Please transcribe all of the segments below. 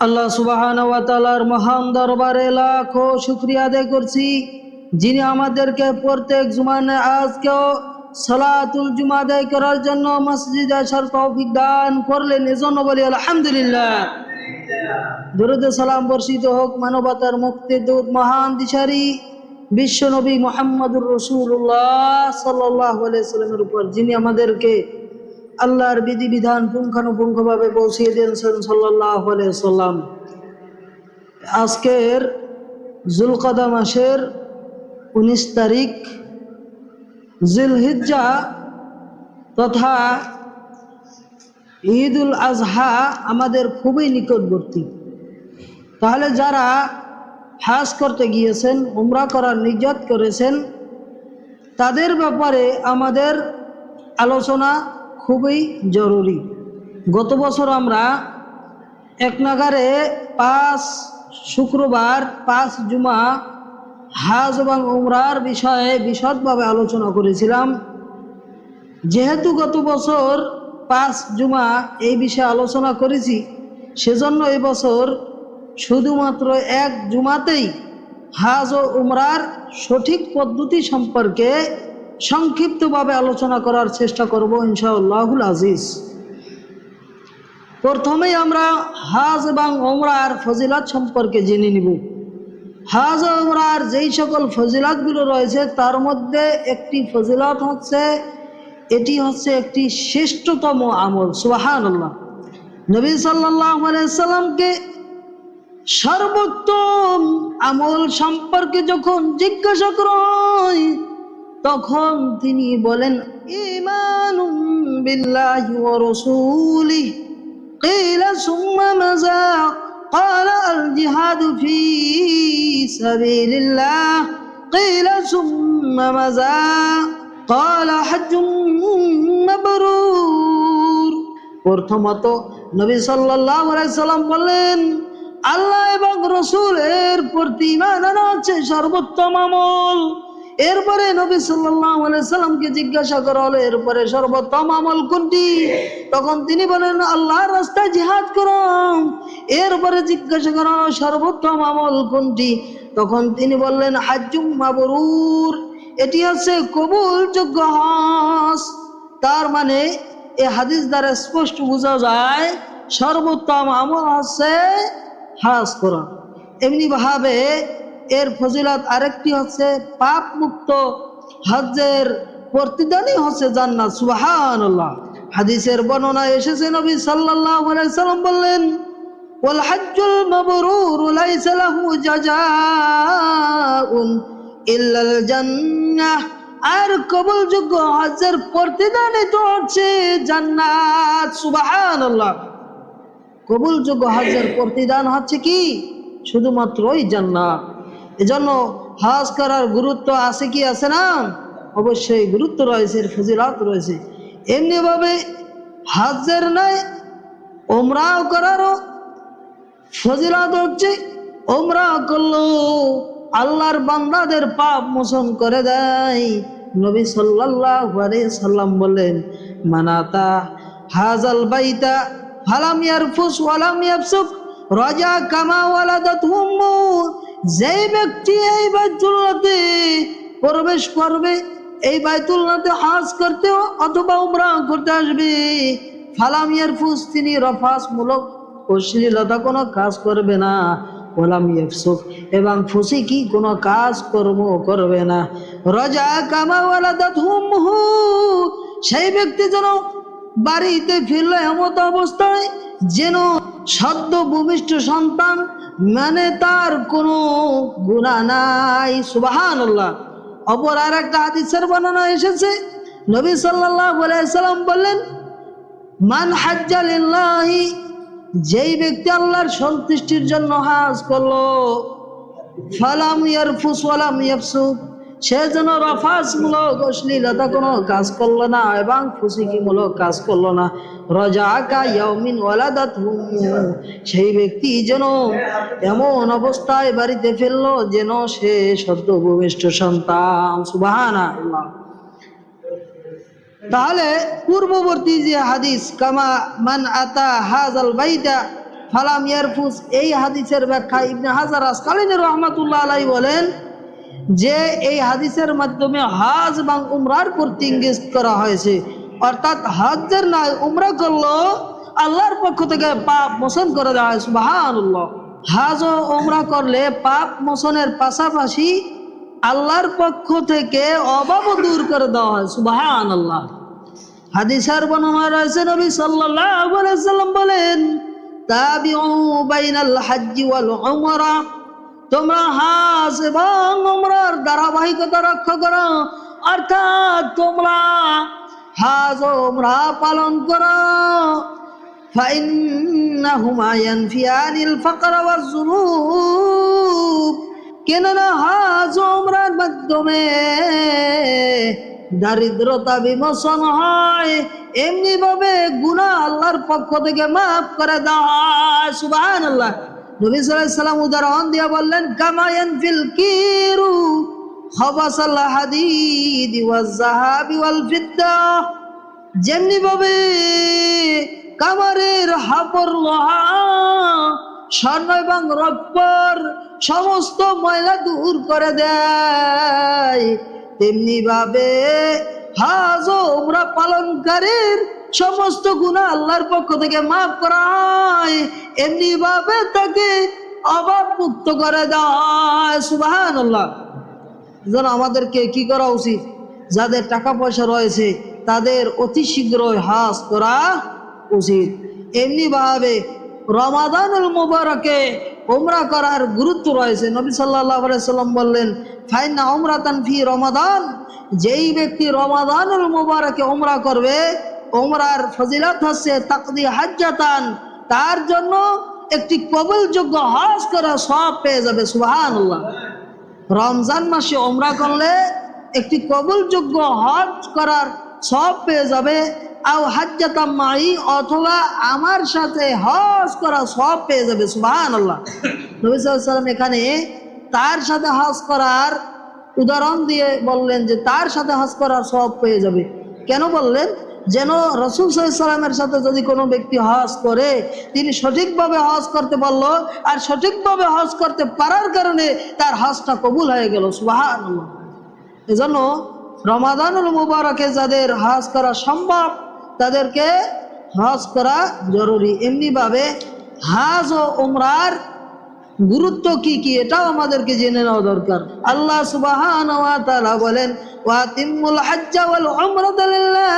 আল্লাহ সুবহানাহু ওয়া তাআলার মহান দরবারে লাখো শুকরিয়া আদায় করছি, যিনি আমাদেরকে প্রত্যেক জুমানে আজকেও সালাতুল জুমা আদায় করার জন্য মসজিদে আসার তৌফিক দান করলেন। এজন্য বলি আলহামদুলিল্লাহ। দরুদ ও সালাম বর্ষিত হোক মানবতার মুক্তিদূত মহান দিশারি বিশ্ব নবী মুহাম্মদুর রাসূলুল্লাহ সাল্লাল্লাহু আলাইহি ওয়াসাল্লামের উপর, যিনি আমাদেরকে আল্লাহর বিধিবিধান পুঙ্খানুপুঙ্খভাবে পৌঁছিয়ে দিয়েছেন সাল্লাল্লাহু আলাইহি ওয়াসাল্লাম। আজকের যুলকাদা মাসের 19 তারিখ জিলহিজ্জা তথা ঈদুল আজহা আমাদের খুবই নিকটবর্তী। তাহলে যারা হজ করতে গিয়েছেন, উমরা করার নিয়ত করেছেন, তাদের ব্যাপারে আমাদের আলোচনা খুবই জরুরি। গত বছর আমরা এক নাগারে 5 শুক্রবার 5 জুমা হজ এবং উমরার বিষয়ে বিশদভাবে আলোচনা করেছিলাম। যেহেতু গত বছর 5 জুমা এই বিষয়ে আলোচনা করেছি, সেজন্য এই বছর শুধুমাত্র এক জুমাতেই হজ ও উমরার সঠিক পদ্ধতি সম্পর্কে সংক্ষিপ্তভাবে আলোচনা করার চেষ্টা করব ইনশাআল্লাহুল আজিজ। প্রথমেই আমরা হজ এবং উমরার ফজিলত সম্পর্কে জেনে নিব। হজ ও উমরার যেই সকল ফজিলতগুলো রয়েছে তার মধ্যে একটি ফজিলত হচ্ছে, এটি হচ্ছে একটি শ্রেষ্ঠতম আমল। সুবহানাল্লাহ। নবী সাল্লাল্লাহু আলাইহি সাল্লামকে সর্বোত্তম আমল সম্পর্কে যখন জিজ্ঞাসা করা হয়, তখন তিনি বলেন ঈমানুন বিল্লাহি ওয়া রাসূলিহি কিলা সুম্মা মাযা ক্বালা আল জিহাদু ফি সাবিলিল্লাহ কিলা সুম্মা মাযা ক্বালা হাজ্জুম মাবরুর। প্রথমত নবী সাল্লাল্লাহু আলাইহি সাল্লাম বললেন, আল্লাহ এবং রাসূলের প্রতি ঈমান আনা হচ্ছে সর্বোত্তম আমল। এরপরে নবী সাল্লাল্লাহু আলাইহি সাল্লামকে জিজ্ঞাসা করা হলো, এরপরে সর্বোত্তম আমল কোনটি? তখন তিনি বলেন, আল্লাহর রাস্তায় জিহাদ করো। এরপরে জিজ্ঞাসা করা হলো, সর্বোত্তম আমল কোনটি? তখন তিনি বললেন, হাজ্জুম মাবরুর, এটি হচ্ছে কবুলযোগ্য হজ। তার মানে এই হাদিস দ্বারা স্পষ্ট বোঝা যায় সর্বোত্তম আমল হচ্ছে হজ করা। এমনি ভাবে এর ফজিলত আরেকটি হচ্ছে পাপ মুক্ত হজ্জের প্রতিদানই হচ্ছে জান্নাত। সুবহানাল্লাহ। হাদিসের বর্ণনা এসেছে, নবী সাল্লাল্লাহু আলাইহি সাল্লাম বললেন, ওয়াল হজ্জুল মাবরুর লাইসা লাহু জাযাউন ইল্লাল জান্নাহ, আর কবুলযোগ্য হজ্জের প্রতিদানই তো হচ্ছে জান্নাত। সুবহানাল্লাহ। কবুলযোগ্য হজ্জের প্রতিদান হচ্ছে কি? শুধুমাত্রই জান্নাত। এজন্য হজ করার গুরুত্ব আছে কি আছে না? অবশ্যই গুরুত্ব রয়েছে, ফজিলত রয়েছে। এমনিভাবে হজ্জের নয় উমরা করারও ফজিলত হচ্ছে, উমরা করলো আল্লাহর বান্দাদের পাপ মোচন করে দেয়। নবী সাল্লাল্লাহু আলাইহি সাল্লাম বলেন, মানাতা হাজাল বাইতা ফালাম ইয়ারফুস ওয়ালাম ইয়াফসুক রাজা কামা ওয়ালাদাতহু উম্মু, যেই ব্যক্তি এই বাইতুল্লাহতে প্রবেশ করবে, এই বাইতুল্লাহতে হজ করতে অথবা উমরা করতে আসবে, ফালাম ইয়ারফুস, তিনি রফাসমূলক অশ্লীলতা কোনো কাজ করবে না, ওয়ালাম ইয়াফসুক, এবং ফুসিকি কোনো কাজ কর্ম করবে না, রাজা কামা ওয়ালাদাতহু উম্মুহু, সেই ব্যক্তি যেন বাড়িতে ফিরলে এমত অবস্থায় যেন সদ্য ভূমিষ্ঠ সন্তান, মানে তার কোনো গুনাহ নাই। সুবহানাল্লাহ। অপর আর একটা হাদিসের বর্ণনা এসেছে, নবী সাল্লাল্লাহু আলাইহি সাল্লাম বললেন, মান হাজ্জা লিল্লাহি, যেই ব্যক্তি আল্লাহর সন্তুষ্টির জন্য হজ করলো, ফালাম ইয়ারফুস ওয়ালাম ইয়াফসুক, সে যেন রফাসমূলক অশ্লীলতা কোনো কাজ করলো না এবং ফুসিকিমূলক কাজ করলো না, রাজাকা ইয়াউমিন ওয়ালাদাতহু, সেই ব্যক্তি যেন এমন অবস্থায় বাড়িতে ফেললো যেন সে সদ্য ভূমিষ্ঠ সন্তান। সুবহানাল্লাহ। তাহলে পূর্ববর্তী যে হাদিস, কামা মান আতা হাজাল বাইতা ফালাম ইয়ারফুস, এই হাদিসের ব্যাখ্যা ইবনে হাজার আসকালানী রাহমাতুল্লাহ আলাইহি বলেন যে এই হাদিসের মাধ্যমে হজ এবং উমরার প্রতি ইঙ্গিত করা হয়েছে। অর্থাৎ হজ্জের নয়, উমরা করলো আল্লাহর পক্ষ থেকে পাপ মোচন করে দেওয়া হয়। সুবহানাল্লাহ। হজ ও উমরা করলে পাপ মোচনের পাশাপাশি আল্লাহর পক্ষ থেকে অভাবও দূর করে দেওয়া হয়। সুবহানাল্লাহ। হাদিসের বর্ণনা রয়েছে, নবী সাল্লাল্লাহু আলাইহি সাল্লাম বলেন, তাবিউ বাইনাল হজ্জি ওয়াল উমরা, তোমরা হজ এবং উমরার ধারাবাহিকতা রক্ষা করো, অর্থাৎ তোমরা হজ ও উমরা পালন করো। ফাইন্নাহুমা ইয়ানফিয়ানিল ফাকর ওয়াজ যুনুব, কেননা হজ ও উমরার মাধ্যমে দারিদ্রতা বিমোচন হয়, এমনি ভাবে গুনাহ আল্লাহর পক্ষ থেকে মাফ করে দেওয়া হয়। সুবহানাল্লাহ। নবী সাল্লাল্লাহু আলাইহি ওয়াসাল্লাম উদাহরণ দিয়ে বললেন, কামা ইয়ানফিল কিরু খাবাসাল হাদিদ ওয়াজ যাহাবি ওয়াল ফিদ্দা, যেমনি ভাবে কামারের হাপর লোহা, স্বর্ণ এবং রৌপ্যর সমস্ত ময়লা দূর করে দেয়, তেমনি ভাবে হজ ও উমরা পালনকারীর সমস্ত গুনাহ আল্লাহর পক্ষ থেকে মাফ করা হয়, এমনি ভাবে তাকে অভাব মুক্ত করে দেওয়া হয়। সুবহানাল্লাহ। যেন আমাদেরকে কি করা উচিত, যাদের টাকা পয়সা রয়েছে তাদের অতি শীঘ্রই হজ করা উচিত। এমনি ভাবে রমাদানুল মুবারকে উমরা করার গুরুত্ব রয়েছে। নবী সাল্লাল্লাহু আলাইহি সাল্লাম বললেন, ফাইন্না উমরাতান ফি রমাদান, যেই ব্যক্তি রমাদানুল মুবারকে উমরা করবে, উমরার ফজিলত হচ্ছে তাকদি হাজ্জাতান, তার জন্য একটি কবুলযোগ্য হজ করা সওয়াব পেয়ে যাবে। সুবহানাল্লাহ। রমজান মাসে উমরা করলে একটি কবুলযোগ্য হজ করার সওয়াব পেয়ে যাবে। আও হাজ্জাতাম মাই, অথবা আমার সাথে হজ করা সওয়াব পেয়ে যাবে। সুবহানাল্লাহ। নবী সাল্লাল্লাহু আলাইহি ওয়াসাল্লাম এখানে তার সাথে হজ করার উদাহরণ দিয়ে বললেন যে তার সাথে হজ করার সওয়াব পেয়ে যাবে। কেন বললেন? যেন রাসূল সাল্লাল্লাহু আলাইহি ওয়াসাল্লামের সাথে যদি কোনো ব্যক্তি হজ করে, তিনি সঠিকভাবে হজ করতে পারলো, আর সঠিকভাবে হজ করতে পারার কারণে তার হজটা কবুল হয়ে গেল। সুবহানাল্লাহ। এজন্য রমাদানুল মুবারকে যাদের হজ করা সম্ভব তাদেরকে হজ করা জরুরি। এমনিভাবে হজ ও উমরার গুরুত্ব কি কি এটাও আমাদেরকে জেনে নেওয়া দরকার। আল্লাহ সুবহানাহু ওয়া তাআলা বলেন, ওয়াতিমুল হজ্জা ওয়াল উমরাতা লিল্লাহ,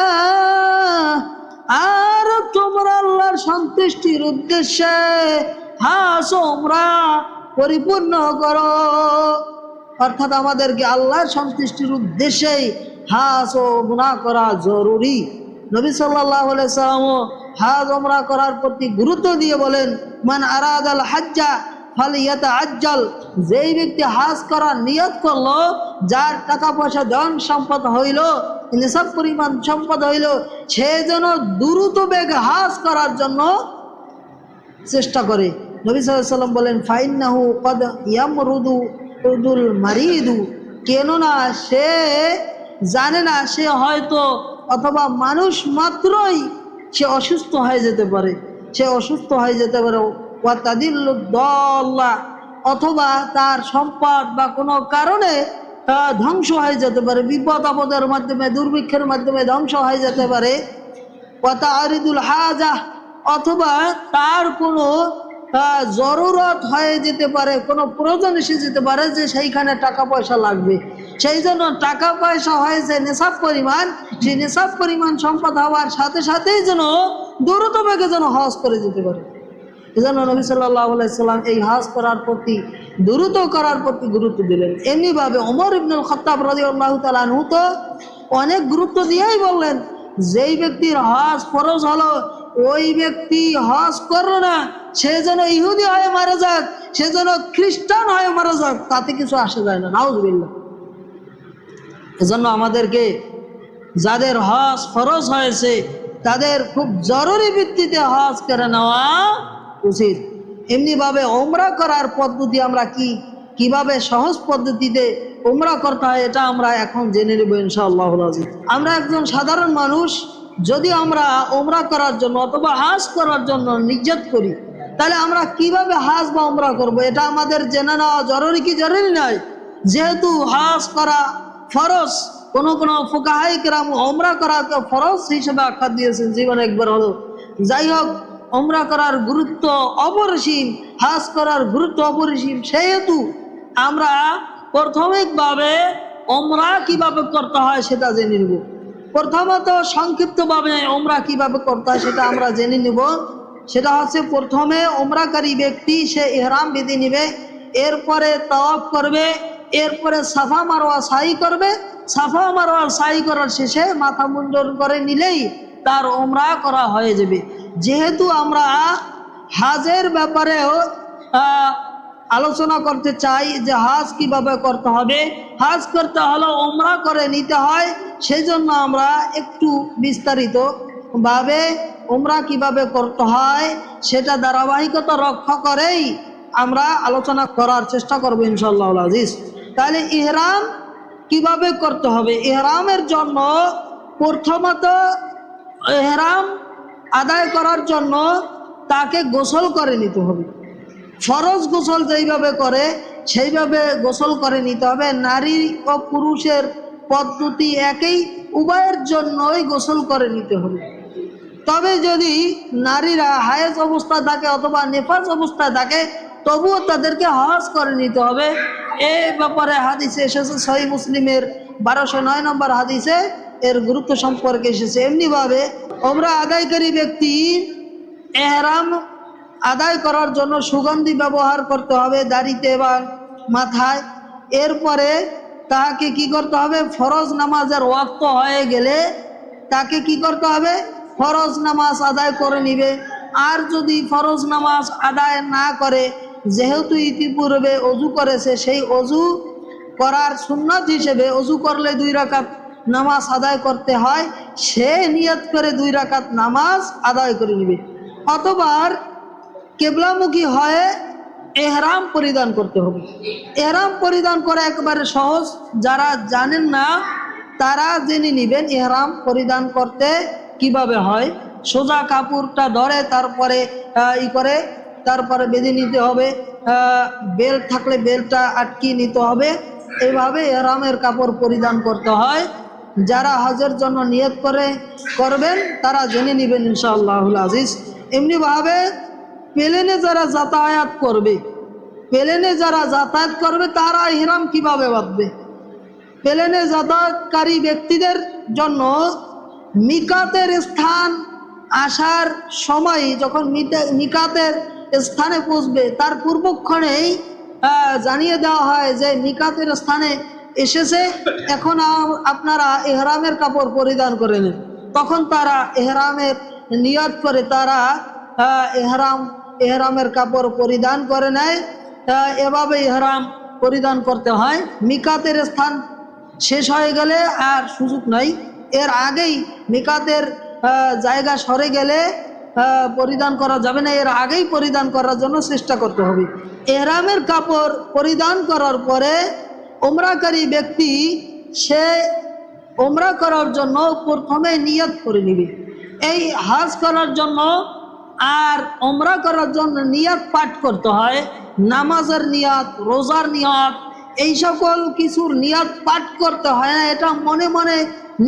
আর তোমরা আল্লাহর সন্তুষ্টির উদ্দেশ্যে হজ ও উমরা পরিপূর্ণ করো। অর্থাৎ আমাদেরকে আল্লাহর সন্তুষ্টির উদ্দেশ্যেই হজ ও উমরা করা জরুরি। নবী সাল্লাল্লাহু আলাইহি ওয়াসাল্লাম হজ উমরা করার প্রতি গুরুত্ব দিয়ে বলেন, মান আরাদাল হজ্জা ফালিয়াতাআজ্জাল, যেই ব্যক্তি হজ করার নিয়ত করলো, যার টাকা পয়সা ধন সম্পদ হইল, নিসাব পরিমাণ সম্পদ হইল, সে যেন দ্রুত বেগে হজ করার জন্য চেষ্টা করে। নবী সাল্লাল্লাহু আলাইহি ওয়াসাল্লাম বলেন, ফাইন্নাহু ক্বাদ ইয়ামরুদু উদুল মারিদু, কেননা সে জানে না, সে হয়তো অথবা মানুষ মাত্রই সে অসুস্থ হয়ে যেতে পারে, সে অসুস্থ হয়ে যেতে পারে। ওয়াতাদিল্লু দাল্লা, অথবা তার সম্পদ বা কোনো কারণে ধ্বংস হয়ে যেতে পারে, বিপদ আপদের মাধ্যমে, দুর্ভিক্ষের মাধ্যমে ধ্বংস হয়ে যেতে পারে। ওয়াতারিদুল হাজা, অথবা তার কোনো জরুরত হয়ে যেতে পারে, কোনো প্রয়োজন এসে যেতে পারে যে সেইখানে টাকা পয়সা লাগবে, সেই জন্য টাকা পয়সা হয়েছে নিসাব পরিমাণ, সেই নিসাব পরিমাণ সম্পদ হওয়ার সাথে সাথেই যেন দ্রুত বেগে যেন হজ করে যেতে পারে। এজন্য নবী সাল্লাল্লাহু আলাইহি সাল্লাম এই হজ করার প্রতি, দ্রুত করার প্রতি গুরুত্ব দিলেন। এমনিভাবে ওমর ইবনুল খাত্তাব রাদিয়াল্লাহু তাআলা আনহু তো অনেক গুরুত্ব দিয়েই বললেন, যেই ব্যক্তির হজ ফরজ হলো, ওই ব্যক্তি হজ করলো না, সে যেন ইহুদি হয়ে মারা যাক, সে যেন খ্রিস্টান হয়ে মারা যাক, তাতে কিছু আসে যায় না। নাউযুবিল্লাহ। এজন্য আমাদেরকে যাদের হজ ফরজ হয়েছে তাদের খুব জরুরি ভিত্তিতে হজ করে নেওয়া উচিত। এমনিভাবে উমরা করার পদ্ধতি আমরা কিভাবে সহজ পদ্ধতিতে উমরা করতে হয় এটা আমরা এখন জেনে নেব ইনশাআল্লাহুল আযীম। আমরা একজন সাধারণ মানুষ, যদি আমরা উমরা করার জন্য অথবা হজ করার জন্য নিয়ত করি, তাহলে আমরা কিভাবে হাজ বা উমরা করব? এটা আমাদের জেনে নেওয়া জরুরি কি জরুরি নয়? যেহেতু হাজ করা ফরজ, কোন কোন ফুকাহায়ে কেরাম উমরা করাকে ফরজ হিসেবে আখ্যা দিয়েছেন, জীবনে একবার হলো। যাই হোক, উমরা করার গুরুত্ব অপরিসীম, হাজ করার গুরুত্ব অপরিসীম, সেহেতু আমরা প্রাথমিকভাবে উমরা কিভাবে করতে হয় সেটা জেনে নিব। প্রথমত সংক্ষিপ্তভাবে উমরা কিভাবে করতে হয় সেটা আমরা জেনে নিব। সেটা হচ্ছে, প্রথমে উমরাকারী ব্যক্তি সে ইহরাম বেঁধে নেবে, এরপরে তাওয়াফ করবে, এরপরে সাফা মারওয়া সাই করবে। সাফা মারওয়া সাই করার শেষে মাথা মুন্ডন করে নিলেই তার উমরা করা হয়ে যাবে। যেহেতু আমরা হাজের ব্যাপারেও আলোচনা করতে চাই যে হাজ কিভাবে করতে হবে, হাজ করতে হলে উমরা করে নিতে হয়, সেই জন্য আমরা একটু বিস্তারিত ভাবে উমরা কিভাবে করতে হয় সেটা ধারাবাহিকতা রক্ষা করেই আমরা আলোচনা করার চেষ্টা করবো ইনশাআল্লাহ আজিজ। তাহলে ইহরাম কিভাবে করতে হবে? ইহরামের জন্য প্রথমত ইহরাম আদায় করার জন্য তাকে গোসল করে নিতে হবে। ফরজ গোসল যেইভাবে করে সেইভাবে গোসল করে নিতে হবে। নারী ও পুরুষের পদ্ধতি একই, উভয়ের জন্যই গোসল করে নিতে হবে। তবে যদি নারীরা হায়েজ অবস্থায় থাকে অথবা নেফাজ অবস্থায় থাকে, তবুও তাদেরকে হজ করে নিতে হবে। এই ব্যাপারে হাদিসে এসেছে, সহিহ মুসলিমের 1209 নম্বর হাদিসে এর গুরুত্ব সম্পর্কে এসেছে। এমনিভাবে উমরা আদায়কারী ব্যক্তি ইহরাম আদায় করার জন্য সুগন্ধি ব্যবহার করতে হবে দাড়িতে বা মাথায়। এরপরে তাকে কি করতে হবে? ফরজ নামাজের ওয়াক্ত হয়ে গেলে তাকে কি করতে হবে? ফরজ নামাজ আদায় করে নিবে। আর যদি ফরজ নামাজ আদায় না করে, যেহেতু ইতিপূর্বে অজু করেছে, সেই অজু করার সুন্নাত হিসেবে অজু করলে 2 রাকাত নামাজ আদায় করতে হয়, সে নিয়ত করে 2 রাকাত নামাজ আদায় করে নিবে। অথবা কেবলামুখী হয়ে এহরাম পরিধান করতে হবে। এহরাম পরিধান করা একেবারে সহজ, যারা জানেন না তারা জেনে নেবেন এহরাম পরিধান করতে কিভাবে হয়। সোজা কাপড়টা ধরে তারপরে তারপরে বেঁধে নিতে হবে, বেল্ট থাকলে বেল্টটা আটকিয়ে নিতে হবে। এইভাবে এহরামের কাপড় পরিধান করতে হয়। যারা হজের জন্য নিয়ত করবেন তারা জেনে নেবেন ইনশাআল্লাহুল আজিজ। এমনিভাবে প্লেনে যারা যাতায়াত করবে তারা ইহরাম কিভাবে বাঁধবে? প্লেনে যাতায়াতকারী ব্যক্তিদের জন্য মিকাতের স্থান আসার সময়, যখন মিকাতের স্থানে পৌঁছবে তার পূর্বক্ষণেই জানিয়ে দেওয়া হয় যে মিকাতের স্থানে এসেছে, এখন আপনারা ইহরামের কাপড় পরিধান করে নেন। তখন তারা ইহরামের নিয়ত করে তারা ইহরামের কাপড় পরিধান করে নেয়। এভাবে ইহরাম পরিধান করতে হয়। মিকাতের স্থান শেষ হয়ে গেলে আর সুযোগ নাই, এর আগেই মিকাতের জায়গা সরে গেলে পরিধান করা যাবে না, এর আগেই পরিধান করার জন্য চেষ্টা করতে হবে। ইহরামের কাপড় পরিধান করার পরে উমরাকারী ব্যক্তি সে উমরা করার জন্য প্রথমে নিয়ত করে নেবে। এই হজ করার জন্য আর উমরা করার জন্য নিয়ত পাঠ করতে হয়। নামাজের নিয়ত, রোজার নিয়ত, এই সকল কিছুর নিয়ত পাঠ করতে হয় না, এটা মনে মনে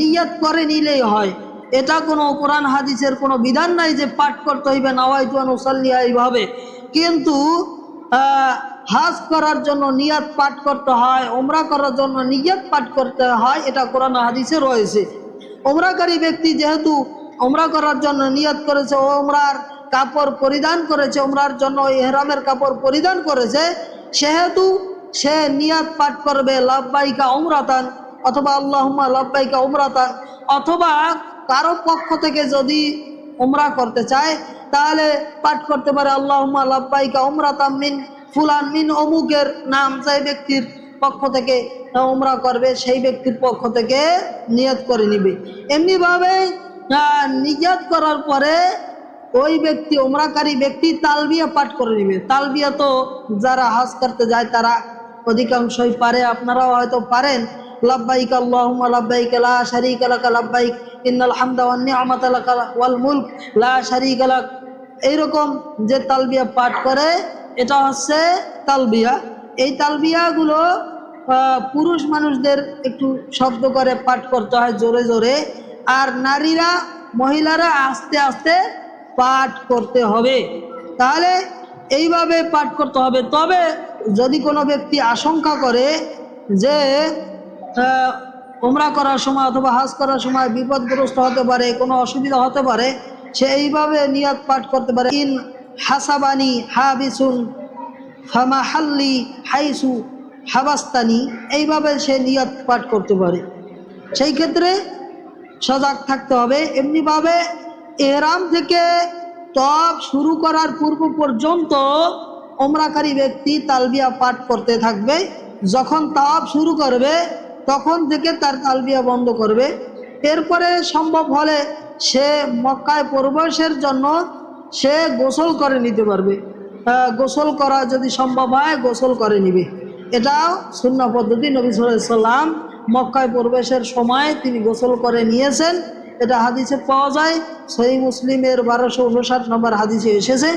নিয়ত করে নিলেই হয়। এটা কোনো কোরআন হাদিসের কোনো বিধান নাই যে পাঠ করতে হইবে নাওয়াইতু আন উসাল্লি এইভাবে। কিন্তু হজ করার জন্য নিয়ত পাঠ করতে হয়, উমরা করার জন্য নিয়ত পাঠ করতে হয়, এটা কোরআন হাদিসে রয়েছে। উমরাকারী ব্যক্তি যেহেতু উমরা করার জন্য নিয়ত করেছে, ও উমরার কাপড় পরিধান করেছে, উমরার জন্য ইহরামের কাপড় পরিধান করেছে, সেহেতু সে নিয়ত পাঠ করবে লাব্বাইকা উমরাতান অথবা আল্লাহুম্মা লাব্বাইকা উমরাতান। অথবা কারো পক্ষ থেকে যদি উমরা করতে চায় তাহলে পাঠ করতে পারে আল্লাহুম্মা লাব্বাইকা উমরাতান মিন ফুলান মিন অমুকের নাম, যে ব্যক্তির পক্ষ থেকে উমরা করবে সেই ব্যক্তির পক্ষ থেকে নিয়ত করে নিবে। এমনিভাবে নিয়ত করার পরে ওই ব্যক্তি উমরাকারী ব্যক্তি তালবিয়া পাঠ করে নিবে। তালবিয়া তো যারা হজ করতে যায় তারা অধিকাংশই পারে, আপনারাও হয়তো পারেন। লাব্বাইক আল্লাহুম্মা লাব্বাইক লা শারীকা লাকা লাব্বাইক ইন্নাল হামদা ওয়ান নি'মাতা লাকা ওয়াল মুলক লা শারীকা লাক, এইরকম যে তালবিয়া পাঠ করে এটা হচ্ছে তালবিয়া। এই তালবিয়াগুলো পুরুষ মানুষদের একটু শব্দ করে পাঠ করতে হয় জোরে জোরে, আর নারীরা মহিলারা আস্তে আস্তে পাঠ করতে হবে। তাহলে এইভাবে পাঠ করতে হবে। তবে যদি কোনো ব্যক্তি আশঙ্কা করে যে উমরা করার সময় অথবা হাজ করার সময় বিপদগ্রস্ত হতে পারে, কোনো অসুবিধা হতে পারে, সে এইভাবে নিয়াত পাঠ করতে পারে, ইন হাসাবানি হাবিসুন ফামাহাল্লি হাইসু হাবাস্তানি, এইভাবে সে নিয়াত পাঠ করতে পারে। সেই ক্ষেত্রে সজাগ থাকতে হবে। এমনিভাবে এহরাম থেকে তওয়াফ শুরু করার পূর্ব পর্যন্ত ওমরাকারী ব্যক্তি তালবিয়া পাঠ করতে থাকবে। যখন তওয়াফ শুরু করবে তখন থেকে তার তালবিয়া বন্ধ করবে। এরপরে সম্ভব হলে সে মক্কায় প্রবেশের জন্য সে গোসল করে নিতে পারবে। গোসল করা যদি সম্ভব হয় গোসল করে নিবে। এটাও সুন্নাহ পদ্ধতি। নবী সাল্লাল্লাহু আলাইহি ওয়াসাল্লাম মক্কায় প্রবেশের সময় তিনি গোসল করে নিয়েছেন। এটা হাদিসে পাওয়া যায়, সহিহ মুসলিমের 1259 নম্বর হাদিসে এসেছে।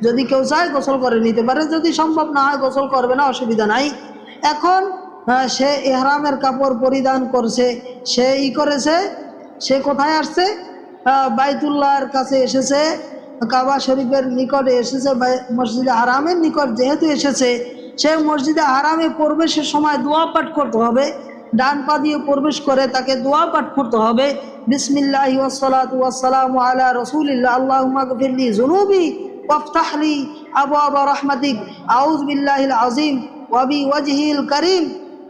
যদি কেউ চায় গোসল করে নিতে পারে, যদি সম্ভব না হয় গোসল করবে না, অসুবিধা নাই। এখন সে ইহরামের কাপড় পরিধান করছে, সে করেছে, সে কোথায় আসছে? বাইতুল্লাহর কাছে এসেছে, কাবা শরীফের নিকটে এসেছে, মসজিদে হারামের নিকট যেহেতু এসেছে, সে মসজিদে হারামে প্রবেশের সময় দোয়া পাঠ করতে হবে। ডান পা দিয়ে প্রবেশ করে তাকে দোয়া পাঠ করতে হবে, বিসমিল্লাহি ওয়াসসালাতু ওয়াসসালামু আলা রাসূলিল্লাহ, আল্লাহুম্মা গফিরলি যুনুবি ওয়াফতাহলি আবওয়াবা রাহমাতিক, আউযু বিল্লাহিল আযীম ওয়া বিওয়াজহিল কারীম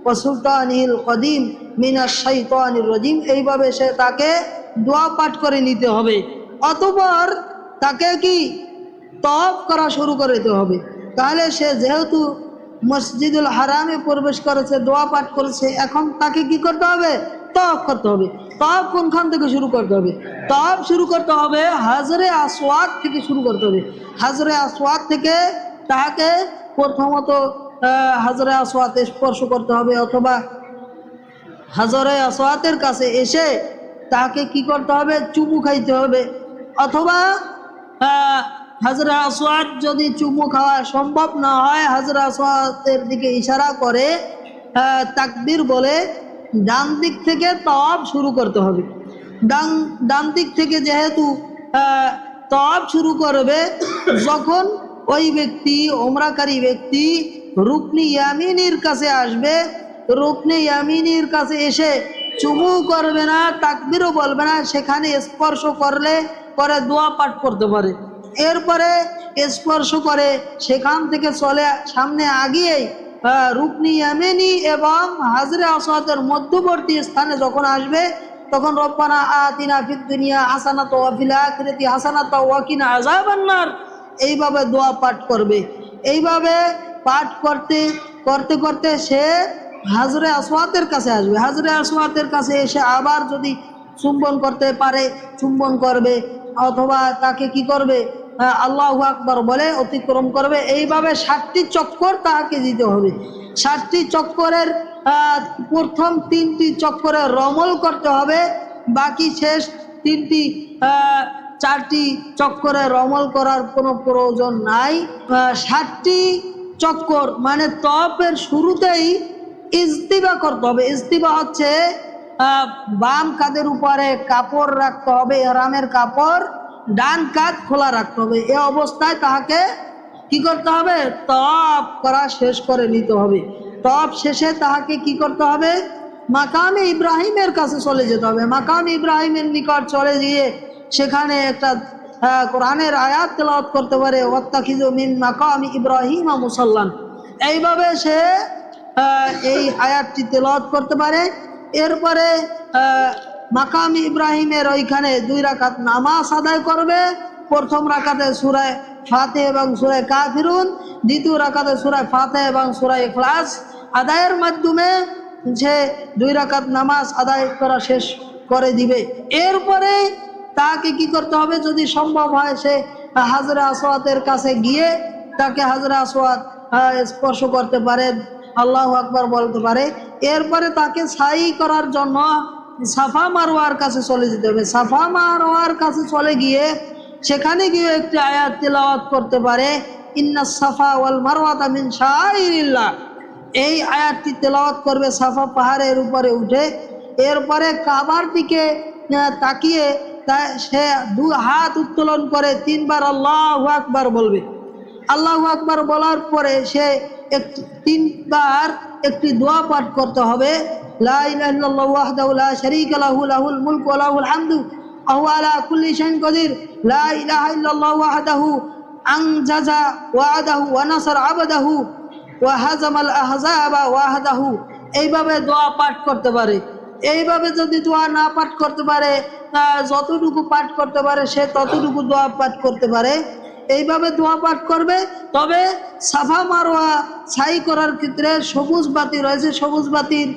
ওয়া সুলতানিল কদিম মিনাশ শাইতানির রাজীম। এইভাবে সে তাকে দোয়া পাঠ করে নিতে হবে। অতঃপর তাকে কি তওয়াফ করা শুরু করে দিতে হবে। তাহলে সে যেহেতু মসজিদুল হারামে প্রবেশ করেছে, দোয়া পাঠ করেছে, এখন তাকে কি করতে হবে? তওয়াফ করতে হবে। তওয়াফ কোনখান থেকে শুরু করতে হবে? তওয়াফ শুরু করতে হবে হাজরে আসওয়াদ থেকে শুরু করতে হবে। হাজরে আসওয়াদ থেকে তাকে প্রথমত হাজরে আসওয়াদ স্পর্শ করতে হবে, অথবা হাজরে আসওয়াদের কাছে এসে তাকে কি করতে হবে? চুমু খাইতে হবে। অথবা হাজরে আসওয়াদ যদি চুমু খাওয়া সম্ভব না হয়, হাজরে আসওয়াদের দিকে ইশারা করে তাকবীর বলে ডান দিক থেকে তওয়াফ শুরু করতে হবে। ডান দিক থেকে যেহেতু তওয়াফ শুরু করবে, যখন ওই ব্যক্তি ওমরাকারী ব্যক্তি রুকনি ইয়ামিনীর কাছে আসবে, রুকনি ইয়ামিনীর কাছে এসে চুমু করবে না, তাকবীরও বলবে না, সেখানে স্পর্শ করলে পরে দোয়া পাঠ করতে পারে। এরপরে স্পর্শ করে সেখান থেকে চলে সামনে আগিয়ে রুকনি ইয়ামিনী এবং হাজরে আসওয়াদের মধ্যবর্তী স্থানে যখন আসবে, তখন রব্বানা আতিনা ফিদ দুনিয়া হাসানাতাও ওয়া ফিল আখিরাতি হাসানাতাও ওয়া কিনা আযাবান্নার, এইভাবে দোয়া পাঠ করবে। এইভাবে পাঠ করতে করতে করতে সে হাজরে আসওয়াদের কাছে আসবে। হাজরে আসওয়াদের কাছে এসে আবার যদি চুম্বন করতে পারে চুম্বন করবে, অথবা তাকে কি করবে? আল্লাহু আকবার বলে অতিক্রম করবে। এইভাবে 7টি চক্কর তাকে দিতে হবে। 7টি চক্করের প্রথম 3টি চক্করে রমল করতে হবে, বাকি শেষ 4টি চক্করে রমল করার কোনো প্রয়োজন নাই। 7টি চক্কর মানে তওয়াফের শুরুতেই ইজতিবা করতে হবে। ইজতিবা হচ্ছে বাম কাঁধের উপরে কাপড় রাখতে হবে, ইহরামের কাপড়, ডান কাঁধ খোলা রাখতে হবে। এই অবস্থায় তাকে কি করতে হবে? তওয়াফ করা শেষ করে নিতে হবে। তওয়াফ শেষে তাকে কি করতে হবে? মাকামে ইব্রাহিমের কাছে চলে যেতে হবে। মাকামে ইব্রাহিমের নিকট চলে গিয়ে সেখানে একটা কোরআনের আয়াত তেলাওয়াত করতে পারে, ওয়াত্তাখিযু মিন মাকামি ইব্রাহিমা মুসাল্লান। এইভাবে সে এই আয়াতটি তেলাওয়াত করতে পারে। এরপরে মাকামি ইব্রাহিমের ওইখানে 2 রাকাত নামাজ আদায় করবে। প্রথম রাকাতে সূরা ফাতিহা এবং সূরা কাফিরুন, দ্বিতীয় রাকাতে সূরা ফাতিহা এবং সূরা ইখলাস আদায়ের মাধ্যমে সে 2 রাকাত নামাজ আদায় করা শেষ করে দিবে। এরপরে তাকে কি করতে হবে? যদি সম্ভব হয় সে হাজরে আসওয়াদের কাছে গিয়ে তাকে হাজরে আসওয়াদ স্পর্শ করতে পারে, আল্লাহু আকবার বলতে পারে। এরপরে তাকে সাই করার জন্য সাফা মারওয়ার কাছে চলে যেতে হবে। সাফা মারওয়ার কাছে চলে গিয়ে সেখানে গিয়ে একটি আয়াত তিলাওয়াত করতে পারে, ইন্নাস সাফা ওয়াল মারওয়াতা মিন শাআইরিল্লাহ। এই আয়াতটি তেলাওয়াত করবে সাফা পাহাড়ের উপরে উঠে। এরপরে কাবার দিকে তাকিয়ে সে 2 হাত উত্তোলন করে 3 বার আল্লাহু আকবার বলবে। আল্লাহু আকবার বলার পরে সে 3 বার একটি দোয়া পাঠ করতে হবে, লা ইলাহা ইল্লাল্লাহু ওয়াহদাহু লা শারীকা লাহু লাহুল মুলকু ওয়া লাহুল হামদু ওয়া হুয়া আলা কুল্লি শাইইন কাদির, লা ইলাহা ইল্লাল্লাহু ওয়াহদাহু আনজাজা ওয়া'দাহু ওয়া নাসারা আবদাহু ওয়া হাজামাল আহজাবা ওয়াহদাহু। এইভাবে দোয়া পাঠ করতে পারে। এইভাবে যদি দোয়া না পাঠ করতে পারে, যতটুকু পাঠ করতে পারে সে ততটুকু দোয়া পাঠ করতে পারে। এইভাবে দোয়া পাঠ করবে। তবে সাফা মারওয়া সাই করার ক্ষেত্রে সবুজ বাতি রয়েছে, সবুজ বাতির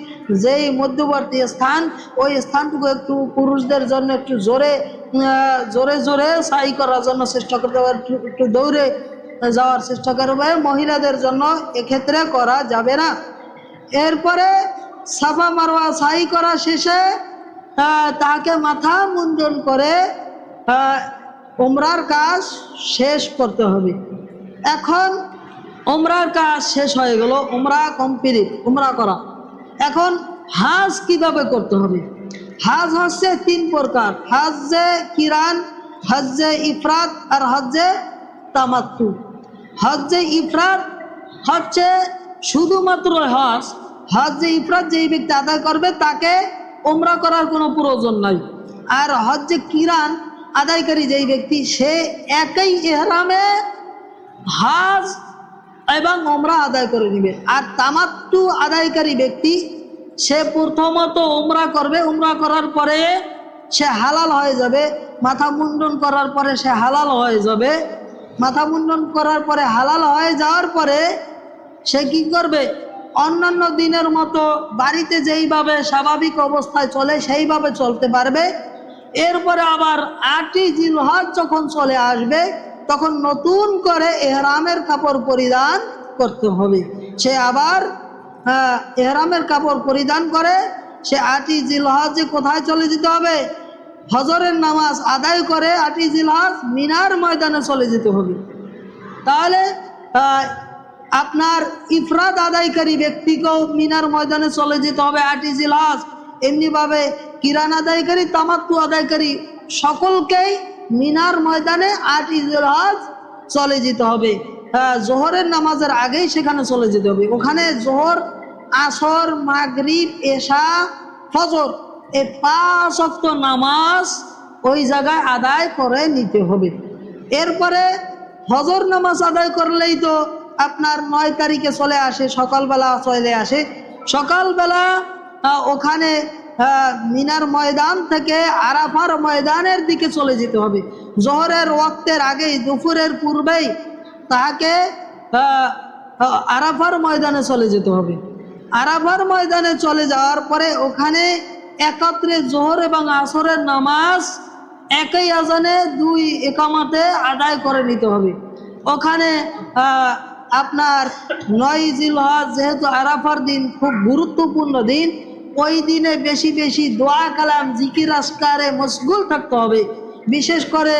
যেই মধ্যবর্তী স্থান, ওই স্থানটুকু একটু পুরুষদের জন্য একটু জোরে জোরে জোরে সাই করার জন্য চেষ্টা করতে হবে, একটু দৌড়ে যাওয়ার চেষ্টা করবে। মহিলাদের জন্য এক্ষেত্রে করা যাবে না। এরপরে সাফা মারওয়া সাই করা শেষে তাকে মাথা মুন্ডন করে উমরার কাজ শেষ করতে হবে। এখন উমরার কাজ শেষ হয়ে গেল, উমরা কমপ্লিট, উমরা করা। এখন হাজ কিভাবে করতে হবে? হাজ হচ্ছে 3 প্রকার, হজ্জে কিরান, হজ্জে ইফরাদ আর হজ্জে তামাত্তু। হজ্জে ইফরাদ হচ্ছে শুধুমাত্র হজ। হজ্জে ইফরাদ যেই ব্যক্তি আদায় করবে তাকে উমরা করার কোনো প্রয়োজন নাই। আর হজ্জে কিরান আদায়কারী যেই ব্যক্তি, সে একই ইহরামে হজ এবং উমরা আদায় করে নেবে। আর তামাত্তু আদায়কারী ব্যক্তি, সে প্রথমত উমরা করবে, উমরা করার পরে সে হালাল হয়ে যাবে, মাথা মুন্ডন করার পরে সে হালাল হয়ে যাবে। মাথা মুন্ডন করার পরে হালাল হয়ে যাওয়ার পরে সে কি করবে? অন্যান্য দিনের মতো বাড়িতে যেইভাবে স্বাভাবিক অবস্থায় চলে সেইভাবে চলতে পারবে। এরপরে আবার 8ই জিলহজ যখন চলে আসবে তখন নতুন করে ইহরামের কাপড় পরিধান করতে হবে। সে আবার ইহরামের কাপড় পরিধান করে সে 8ই জিলহজে কোথায় চলে যেতে হবে? ফজরের নামাজ আদায় করে 8ই জিলহজ মিনার ময়দানে চলে যেতে হবে। তাহলে আপনার ইফরাদ আদায়কারী ব্যক্তিকেও মিনার ময়দানে চলে যেতে হবে 8ই জিলহজ। এমনিভাবে কিরান আদায়কারী, তামাত্তু আদায়কারী সকলকেই মিনার ময়দানে 8ই জিলহজ চলে যেতে হবে। জোহরের নামাজের আগেই সেখানে চলে যেতে হবে। ওখানে জোহর, আসর, মাগরিব, এশা, ফজর এই 5 ওয়াক্ত নামাজ ওই জায়গায় আদায় করে নিতে হবে। এরপরে ফজর নামাজ আদায় করলেই তো আপনার 9 তারিখে চলে আসে, সকালবেলা চলে আসে। সকালবেলা ওখানে মিনার ময়দান থেকে আরাফার ময়দানের দিকে চলে যেতে হবে। জোহরের ওয়াক্তের আগেই, দুপুরের পূর্বেই তাকে আরাফার ময়দানে চলে যেতে হবে। আরাফার ময়দানে চলে যাওয়ার পরে ওখানে একত্রে জোহর এবং আসরের নামাজ একই আজানে 2 ইকামতে আদায় করে নিতে হবে। ওখানে আপনার 9 জিলহজ যেহেতু আরাফার দিন খুব গুরুত্বপূর্ণ দিন, ওই দিনে বেশি বেশি দোয়া কালাম জিকির আসকারে মশগুল থাকতে হবে। বিশেষ করে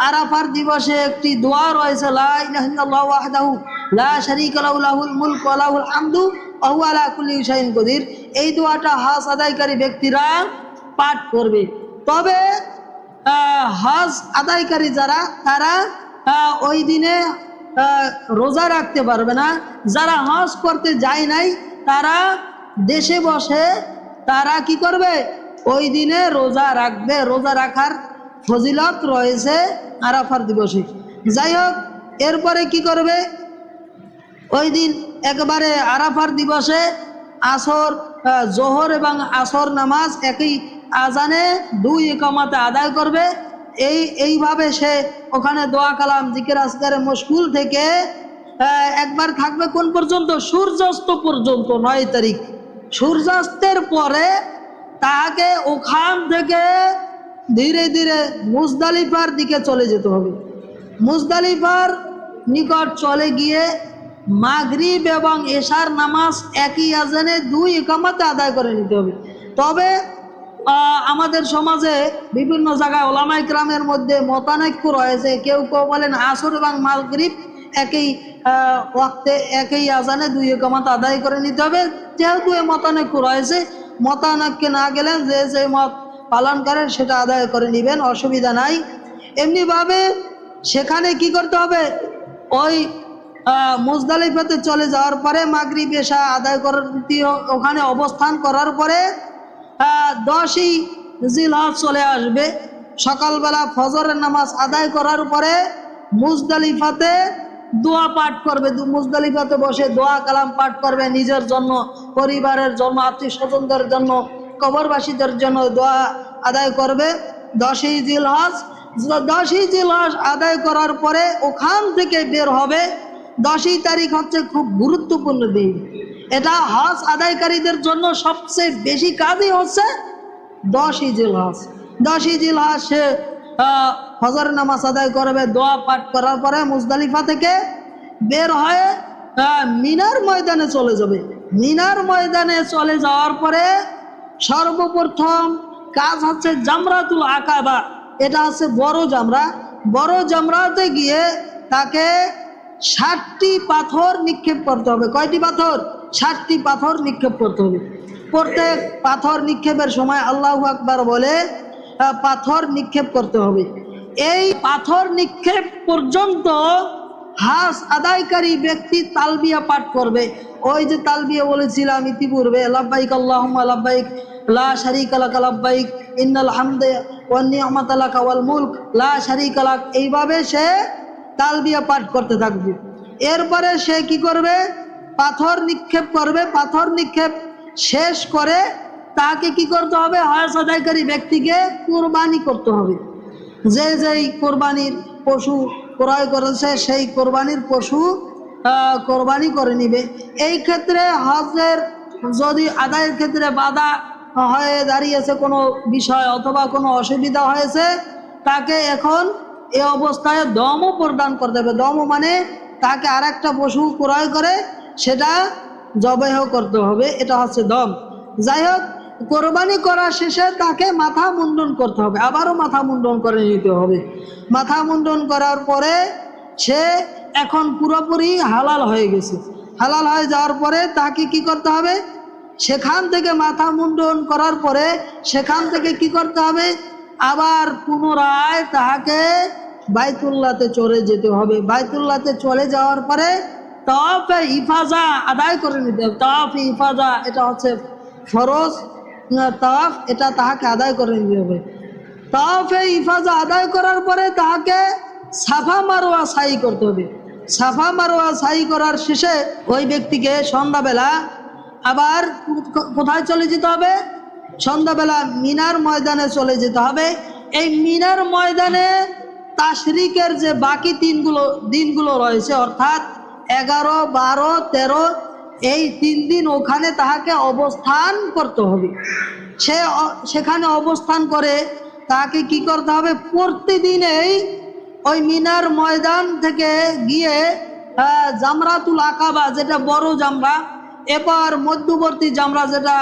আরাফার দিবসে একটি দোয়া রয়েছে, লা ইলাহা ইল্লাল্লাহু ওয়াহদাহু লা শারীকা লাহু লাহুল মুলকু ওয়া লাহুল হামদু ওয়া হুয়া আলা কুল্লি শাইইন কাদির। এই দোয়াটা হজ আদায়কারী ব্যক্তিরা পাঠ করবে। তবে হজ আদায়কারী যারা, তারা ওই দিনে রোজা রাখতে পারবে না। যারা হজ করতে যায় নাই তারা দেশে বসে তারা কি করবে? ওই দিনে রোজা রাখবে। রোজা রাখার ফজিলত রয়েছে আরাফার দিবসে। যাই হোক, এরপরে কি করবে? ওই দিন একবারে আরাফার দিবসে আসর, জোহর এবং আসর নামাজ একই আজানে 2 ইকামতে আদায় করবে। এইভাবে সে ওখানে দোয়া কালাম জিকির আসকারে মশগুল থেকে একবার থাকবে কোন পর্যন্ত? সূর্যাস্ত পর্যন্ত। 9 তারিখ সূর্যাস্তের পরে তাকে ওখান থেকে ধীরে ধীরে মুজদালিফার দিকে চলে যেতে হবে। মুজদালিফার নিকট চলে গিয়ে মাগরিব এবং এশার নামাজ একই আজানে 2 ইকামতে আদায় করে নিতে হবে। তবে আমাদের সমাজে বিভিন্ন জায়গায় ওলামায়ে কেরামের মধ্যে মতানৈক্য রয়েছে। কেউ কেউ বলেন আসর এবং মাগরিব একই ওয়াক্তে একই আজানে দুই ইকামত আদায় করে নিতে হবে। যেহেতু এই মতানৈক্য রয়েছে, মতানৈক্যে না গেলে যে যে মত পালন করেন সেটা আদায় করে নেবেন, অসুবিধা নাই। এমনিভাবে সেখানে কি করতে হবে, ওই মুজদালিফাতে চলে যাওয়ার পরে মাগরিব এশা আদায় করার ওখানে অবস্থান করার পরে 10ই জিলহজ চলে আসবে। সকালবেলা ফজরের নামাজ আদায় করার পরে মুজদালিফাতে দোয়া পাঠ করবে, মুজদালিফাতে বসে দোয়া কালাম পাঠ করবে, নিজের জন্য, পরিবারের জন্য, আত্মীয় স্বজনদের জন্য, কবরবাসীদের জন্য দোয়া আদায় করবে। 10ই জিলহজ আদায় করার পরে ওখান থেকে বের হবে। 10ই তারিখ হচ্ছে খুব গুরুত্বপূর্ণ দিন। এটা হজ আদায়কারীদের জন্য সবচেয়ে বেশি কাজই হচ্ছে 10ই জিলহজ। 10ই জিলহজ সে ফজর নামাজ আদায় করবে, দোয়া পাঠ করার পরে মুজদালিফা থেকে বের হয়ে মিনার ময়দানে চলে যাবে। মিনার ময়দানে চলে যাওয়ার পরে সর্বপ্রথম কাজ হচ্ছে জামরাতুল আকাবা। এটা হচ্ছে বড় জামরা। বড় জামরাতে গিয়ে তাকে 60টি পাথর নিক্ষেপ করতে হবে। কয়টি পাথর? 60টি পাথর নিক্ষেপ করতে হবে। প্রত্যেক পাথর নিক্ষেপের সময় আল্লাহু আকবার বলে পাথর নিক্ষেপ করতে হবে। এই পাথর নিক্ষেপ পর্যন্ত হজ আদায়কারী ব্যক্তি তালবিয়া পাঠ করবে। ওই যে তালবিয়া বলেছিলাম ইতিপূর্বে, লাব্বাইক আল্লাহুম্মা লাব্বাইক লা শারীকা লাক লাব্বাইক ইন্নাল হামদা ওয়ান নি'মাতা লাকা ওয়াল মুলক লা শারীকা লাক। এইভাবে সে তালবিয়া পাঠ করতে থাকবে। এরপরে সে কি করবে, পাথর নিক্ষেপ করবে। পাথর নিক্ষেপ শেষ করে তাকে কি করতে হবে, হজ আদায়কারী ব্যক্তিকে কুরবানি করতে হবে। যে যেই কোরবানির পশু ক্রয় করেছে সেই কোরবানির পশু কোরবানি করে নিবে। এই ক্ষেত্রে হজের যদি আদায়ের ক্ষেত্রে বাধা হয়ে দাঁড়িয়েছে কোনো বিষয় অথবা কোনো অসুবিধা হয়েছে, তাকে এখন এই অবস্থায় দমও প্রদান করতে হবে। দম মানে তাকে আর একটা পশু ক্রয় করে সেটা জবাহ করতে হবে, এটা হচ্ছে দম। যাই হোক, কোরবানি করা শেষে তাকে মাথা মুন্ডন করতে হবে, আবারও মাথা মুন্ডন করে নিতে হবে। মাথা মুন্ডন করার পরে সে এখন পুরোপুরি হালাল হয়ে গেছে। হালাল হয়ে যাওয়ার পরে তাকে কি করতে হবে, সেখান থেকে মাথা মুন্ডন করার পরে সেখান থেকে কি করতে হবে, আবার পুনরায় তাকে বাইতুল্লাহতে চলে যেতে হবে। বাইতুল্লাহতে চলে যাওয়ার পরে তাওয়াফে ইফাজা আদায় করে নিতে হবে। তাওয়াফে ইফাজা এটা হচ্ছে ফরজ তাওয়াফ, এটা তাহাকে আদায় করে নিতে হবে। তাওয়াফে ইফাজা আদায় করার পরে তাহাকে সাফা মারওয়া সাই করতে হবে। সাফা মারওয়া সাই করার শেষে ওই ব্যক্তিকে সন্ধ্যাবেলা আবার কোথায় চলে যেতে হবে, সন্ধ্যাবেলা মিনার ময়দানে চলে যেতে হবে। এই মিনার ময়দানে তাশরিকের যে বাকি দিনগুলো রয়েছে, অর্থাৎ 11, 12, 13, এই 3 দিন ওখানে তাহাকে অবস্থান করতে হবে। সেখানে অবস্থান করে তাকে কি করতে হবে, প্রতিদিনেই ওই মিনার ময়দান থেকে গিয়ে জামরাতুল আকাবা যেটা বড় জামরা, এবার মধ্যবর্তী জামরা যেটা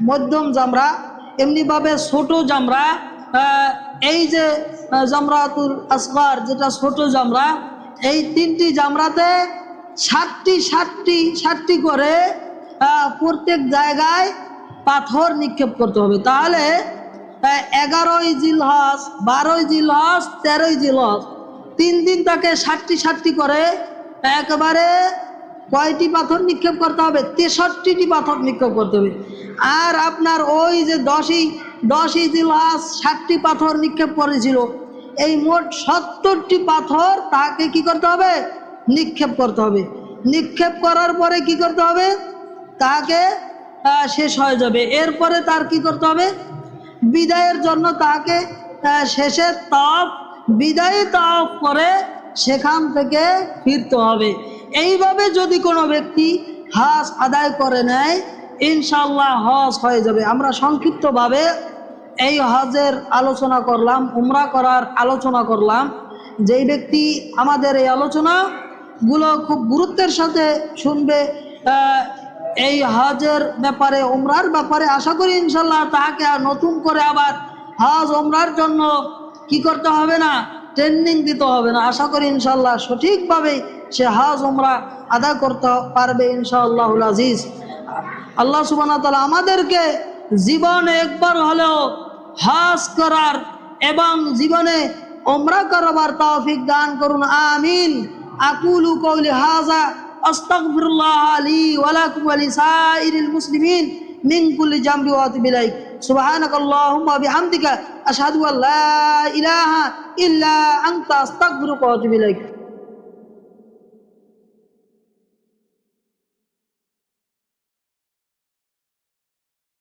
মধ্যম জামরা, এমনিভাবে ছোট জামরা, এই যে জামরাতুল আসগার যেটা ছোট জামরা, এই 3টি জামরাতে 60টি করে প্রত্যেক জায়গায় পাথর নিক্ষেপ করতে হবে। তাহলে 11ই জিলহজ, 12ই জিলহজ, 13ই জিলহজ 3 দিন তাকে 60টি করে একেবারে কয়টি পাথর নিক্ষেপ করতে হবে, 63টি পাথর নিক্ষেপ করতে হবে। আর আপনার ওই যে 10ই জিলহজ 60টি পাথর নিক্ষেপ করেছিল, এই মোট 70টি পাথর তাকে কি করতে হবে, নিক্ষেপ করতে হবে। নিক্ষেপ করার পরে কি করতে হবে, তাকে শেষ হয়ে যাবে। এরপরে তার কি করতে হবে, বিদায়ের জন্য তাকে শেষে বিদায়ী তাওয়াফ করে সেখান থেকে ফিরতে হবে। এইভাবে যদি কোনো ব্যক্তি হজ আদায় করে নেয়, ইনশাআল্লাহ হজ হয়ে যাবে। আমরা সংক্ষিপ্তভাবে এই হজের আলোচনা করলাম, উমরা করার আলোচনা করলাম। যেই ব্যক্তি আমাদের এই আলোচনাগুলো খুব গুরুত্বের সাথে শুনবে, এই হজের ব্যাপারে উমরার ব্যাপারে আশা করি ইনশাল্লাহ তাকে আর নতুন করে আবার হজ উমরার জন্য কি করতে হবে না, ট্রেনিং দিতে হবে না। আশা করি ইনশাল্লাহ সঠিকভাবে সে হজ উমরা আদা করতে পারবে ইনশাআল্লাহুল আজিজ। আল্লাহ সুবহানাহু ওয়া তাআলা আমাদেরকে জীবনে একবার হলেও হজ করার এবং জীবনে উমরা করবার তৌফিক দান করুন, আমিন। আকুলু কওলি হাযা আস্তাগফিরুল্লাহ লি ওয়া লাকুম ওয়া লিসাইরিল মুসলিমিন মিন কুল্লি জামবি ওয়া আতুবু ইলাইক। সুবহানাকাল্লাহুম্মা ওয়া বিহামদিকা আশহাদু আল্লা ইলাহা ইল্লা আনতা আস্তাগফিরুকা ওয়া আতুবু ইলাইক।